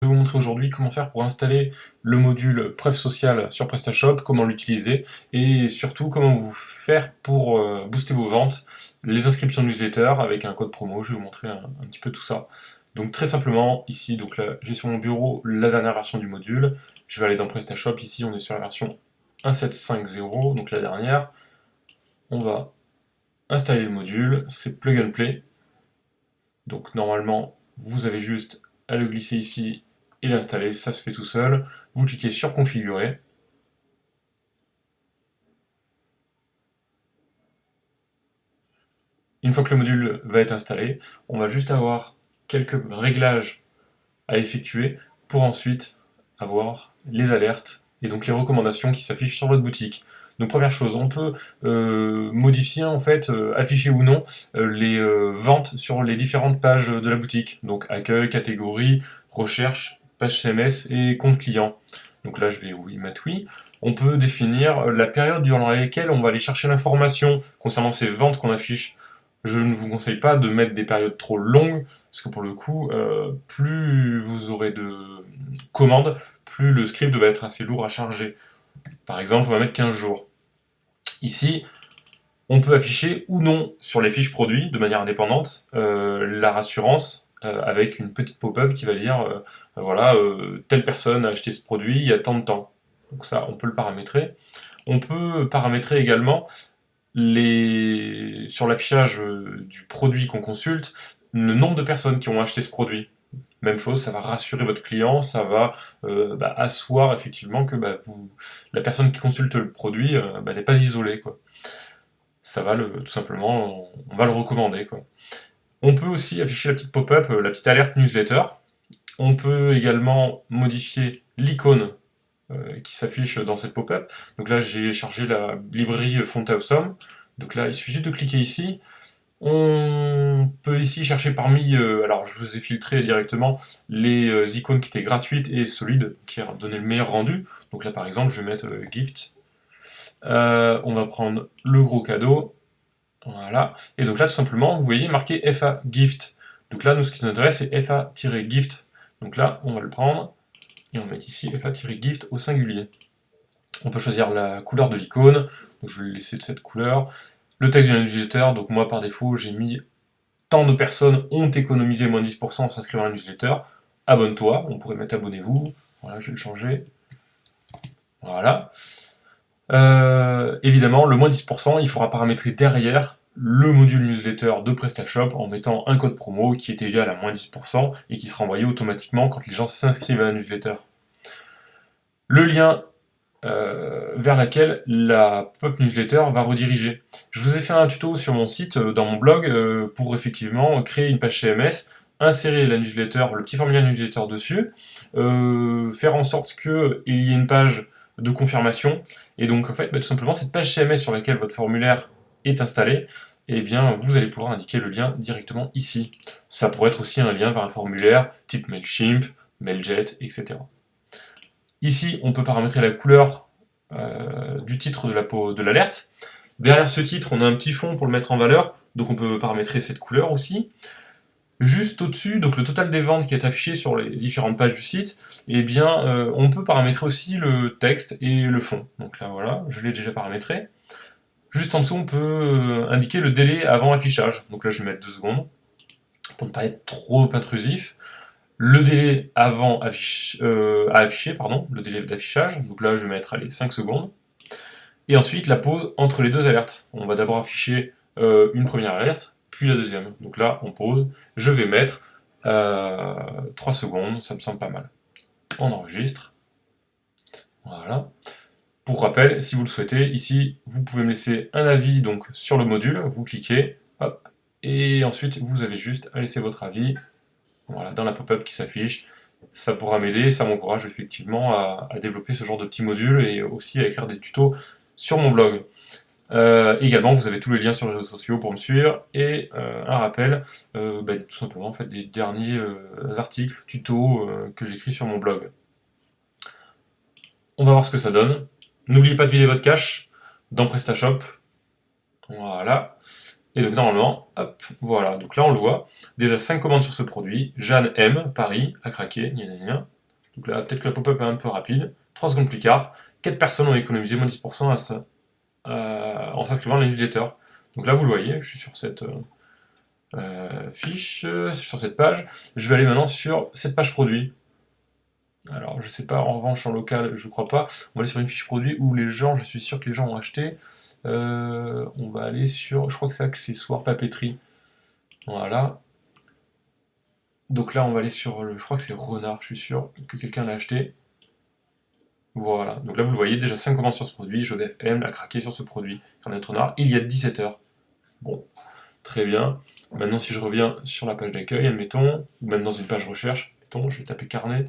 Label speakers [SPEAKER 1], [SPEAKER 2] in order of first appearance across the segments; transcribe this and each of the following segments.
[SPEAKER 1] Je vais vous montrer aujourd'hui comment faire pour installer le module Preuve sociale sur PrestaShop, comment l'utiliser et surtout comment vous faire pour booster vos ventes, les inscriptions newsletter avec un code promo. Je vais vous montrer un petit peu tout ça. Donc très simplement, ici, donc là, j'ai sur mon bureau la dernière version du module. Je vais aller dans PrestaShop. Ici, on est sur la version 1.7.5.0, donc la dernière. On va installer le module, c'est Plug and Play. Donc normalement, vous avez juste à le glisser ici et l'installer, ça se fait tout seul. Vous cliquez sur configurer. Une fois que le module va être installé, on va juste avoir quelques réglages à effectuer pour ensuite avoir les alertes et donc les recommandations qui s'affichent sur votre boutique. Donc première chose, on peut modifier en fait, afficher ou non les ventes sur les différentes pages de la boutique. Donc accueil, catégorie, recherche, page CMS et compte client. Donc là je vais oui, mettre oui. On peut définir la période durant laquelle on va aller chercher l'information concernant ces ventes qu'on affiche. Je ne vous conseille pas de mettre des périodes trop longues, parce que pour le coup, plus vous aurez de commandes, plus le script va être assez lourd à charger. Par exemple, on va mettre 15 jours. Ici, on peut afficher ou non sur les fiches produits, de manière indépendante, la rassurance avec une petite pop-up qui va dire voilà, telle personne a acheté ce produit il y a tant de temps. Donc ça, on peut le paramétrer. On peut paramétrer également sur l'affichage du produit qu'on consulte, le nombre de personnes qui ont acheté ce produit. Même chose, ça va rassurer votre client, ça va asseoir effectivement que la personne qui consulte le produit n'est pas isolée, quoi. Ça va tout simplement, on va le recommander, quoi. On peut aussi afficher la petite pop-up, la petite alerte newsletter. On peut également modifier l'icône qui s'affiche dans cette pop-up. Donc là, j'ai chargé la librairie Font Awesome. Donc là, il suffit juste de cliquer ici. On peut ici chercher parmi, alors je vous ai filtré directement les icônes qui étaient gratuites et solides, qui donnaient le meilleur rendu. Donc là par exemple, je vais mettre gift. On va prendre le gros cadeau. Voilà. Et donc là tout simplement, vous voyez marqué FA gift. Donc là, nous ce qui nous intéresse, c'est FA-gift. Donc là, on va le prendre et on va mettre ici FA-gift au singulier. On peut choisir la couleur de l'icône, donc je vais le laisser de cette couleur. Le texte de newsletter, donc moi par défaut j'ai mis tant de personnes ont économisé moins 10% en s'inscrivant à la newsletter. Abonne-toi, on pourrait mettre abonnez-vous. Voilà, je vais le changer. Voilà. Évidemment, le moins 10%, il faudra paramétrer derrière le module newsletter de PrestaShop en mettant un code promo qui est égal à moins 10% et qui sera envoyé automatiquement quand les gens s'inscrivent à la newsletter. Le lien vers laquelle la pop newsletter va rediriger. Je vous ai fait un tuto sur mon site, dans mon blog, pour effectivement créer une page CMS, insérer la newsletter, le petit formulaire newsletter dessus, faire en sorte qu'il y ait une page de confirmation, et donc en fait tout simplement cette page CMS sur laquelle votre formulaire est installé, et bien vous allez pouvoir indiquer le lien directement ici. Ça pourrait être aussi un lien vers un formulaire type Mailchimp, Mailjet, etc. Ici, on peut paramétrer la couleur du titre de l'alerte. Derrière ce titre, on a un petit fond pour le mettre en valeur, donc on peut paramétrer cette couleur aussi. Juste au-dessus, donc le total des ventes qui est affiché sur les différentes pages du site, eh bien, on peut paramétrer aussi le texte et le fond. Donc là, voilà, je l'ai déjà paramétré. Juste en dessous, on peut indiquer le délai avant affichage. Donc là, je vais mettre 2 secondes, pour ne pas être trop intrusif. Le délai avant à afficher, pardon, le délai d'affichage, donc là je vais mettre allez, 5 secondes, et ensuite la pause entre les deux alertes. On va d'abord afficher une première alerte, puis la deuxième. Donc là on pause, je vais mettre 3 secondes, ça me semble pas mal. On enregistre, voilà. Pour rappel, si vous le souhaitez, ici vous pouvez me laisser un avis donc, sur le module, vous cliquez, hop, et ensuite vous avez juste à laisser votre avis. Voilà, dans la pop-up qui s'affiche. Ça pourra m'aider, ça m'encourage effectivement à développer ce genre de petits modules et aussi à écrire des tutos sur mon blog. Également, vous avez tous les liens sur les réseaux sociaux pour me suivre et un rappel, tout simplement en fait, des derniers articles, tutos que j'écris sur mon blog. On va voir ce que ça donne. N'oubliez pas de vider votre cache dans PrestaShop. Voilà. Et donc normalement, hop, voilà. Donc là on le voit. Déjà 5 commandes sur ce produit. Jeanne M, Paris, a craqué, gna gna gna. Donc là, peut-être que la pop-up est un peu rapide. 3 secondes plus tard, 4 personnes ont économisé moins 10% en s'inscrivant à la newsletter. Donc là vous le voyez, je suis sur cette fiche, sur cette page. Je vais aller maintenant sur cette page produit. Alors je sais pas, en revanche en local, je crois pas. On va aller sur une fiche produit où les gens, je suis sûr que les gens ont acheté. On va aller sur, je crois que c'est accessoires, papeterie. Voilà. Donc là, on va aller sur je crois que c'est Renard, je suis sûr que quelqu'un l'a acheté. Voilà. Donc là, vous le voyez, déjà 5 commandes sur ce produit. Joseph M a craqué sur ce produit. Carnet de Renard, il y a 17 heures. Bon, très bien. Maintenant, si je reviens sur la page d'accueil, admettons, ou même dans une page recherche, admettons, je vais taper carnet.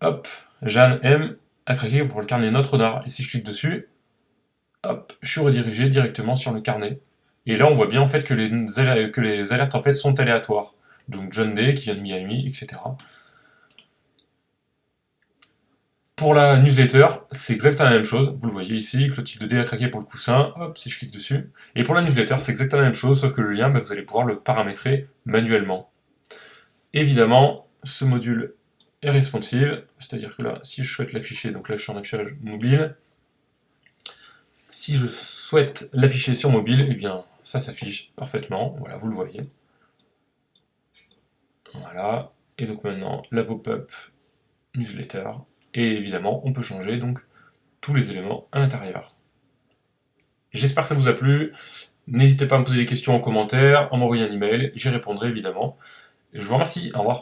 [SPEAKER 1] Hop, Jeanne M a craqué pour le carnet Notre Dame. Et si je clique dessus, hop, je suis redirigé directement sur le carnet. Et là, on voit bien en fait que les alertes en fait sont aléatoires. Donc John Day qui vient de Miami, etc. Pour la newsletter, c'est exactement la même chose. Vous le voyez ici, Clotilde D a craqué pour le coussin. Hop, si je clique dessus. Et pour la newsletter, c'est exactement la même chose, sauf que le lien, vous allez pouvoir le paramétrer manuellement. Évidemment, ce module est responsive, c'est-à-dire que là, si je souhaite l'afficher, donc là je suis en affichage mobile, si je souhaite l'afficher sur mobile, eh bien ça s'affiche parfaitement, voilà, vous le voyez. Voilà, et donc maintenant la pop-up newsletter, et évidemment on peut changer donc tous les éléments à l'intérieur. J'espère que ça vous a plu, n'hésitez pas à me poser des questions en commentaire, à m'envoyer un email, j'y répondrai évidemment. Je vous remercie, au revoir.